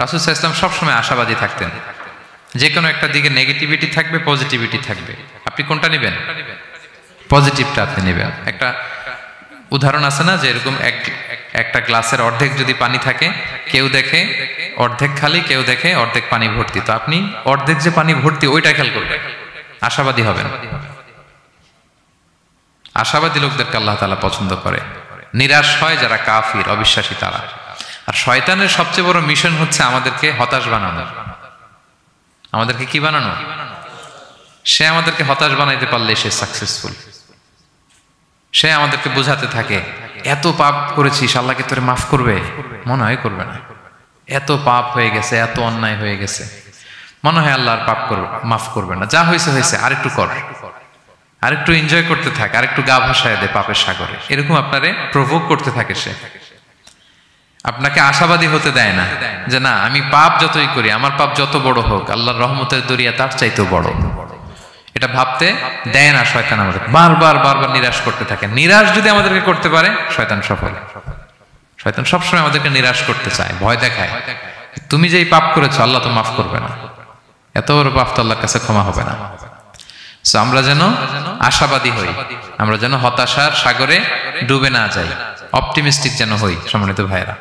রাসূল সাল্লাল্লাহু আলাইহি ওয়াসাল্লাম সবসময় আশাবাদী থাকতেন। যে কোনো একটা দিকে নেগেটিভিটি থাকবে, পজিটিভিটি থাকবে, আপনি কোনটা নেবেন? পজিটিভটা আপনি নেবেন। একটা উদাহরণ আছে না, যে এরকম একটা গ্লাসের অর্ধেক যদি পানি থাকে, কেউ দেখে অর্ধেক খালি, কেউ দেখে অর্ধেক পানি ভর্তি, তো আপনি অর্ধেক যে পানি ভর্তি ওইটা খেয়াল করবেন, আশাবাদী হবেন। আশাবাদী লোকদেরকে আল্লাহ তাআলা পছন্দ করে। নিরাশ হয় যারা কাফির, অবিশ্বাসী তারা। আর শয়তানের সবচেয়ে বড় মিশন হচ্ছে আমাদেরকে হতাশ বানানো। আমাদেরকে কি বানানো? সে আমাদেরকে হতাশ বানাইতে পারলে সে সাকসেসফুল। সে আমাদেরকে বোঝাতে থাকে, এত পাপ করেছিস, আল্লাহকে তোরে মাফ করবে? মনে হয় করবে না। এত পাপ হয়ে গেছে, এত অন্যায় হয়ে গেছে, মনে হয় আল্লাহ আর পাপ করবে, মাফ করবে না। যা হয়েছে হয়েছে, আরেকটু কর, আরেকটু এনজয় করতে থাক, আরেকটু গা ভাসায় দে পাপের সাগরে। এরকম আপনারে প্রভোক করতে থাকে সে। আপনাকে আশাবাদী হতে দেয় না যে না, আমি পাপ যতই করি, আমার পাপ যত বড় হোক, আল্লাহর রহমতের দরিয়া তার চাইতেও বড়। এটা ভাবতে দেয় না শয়তান আমাদের। বারবার বারবার নিরাশ করতে থাকে। নিরাশ যদি আমাদেরকে করতে পারে, শয়তান সফল। শয়তান সবসময় আমাদেরকে নিরাশ করতে চায়, ভয় দেখায়। তুমি যেই পাপ করেছো আল্লাহ তো মাফ করবে না, এত বড় পাপ তো আল্লাহর কাছে ক্ষমা হবে না। সো আমরা যেন আশাবাদী হই, আমরা যেন হতাশার সাগরে ডুবে না যাই, অপটিমিস্টিক যেন হই। সম্মানিত ভাইয়েরা,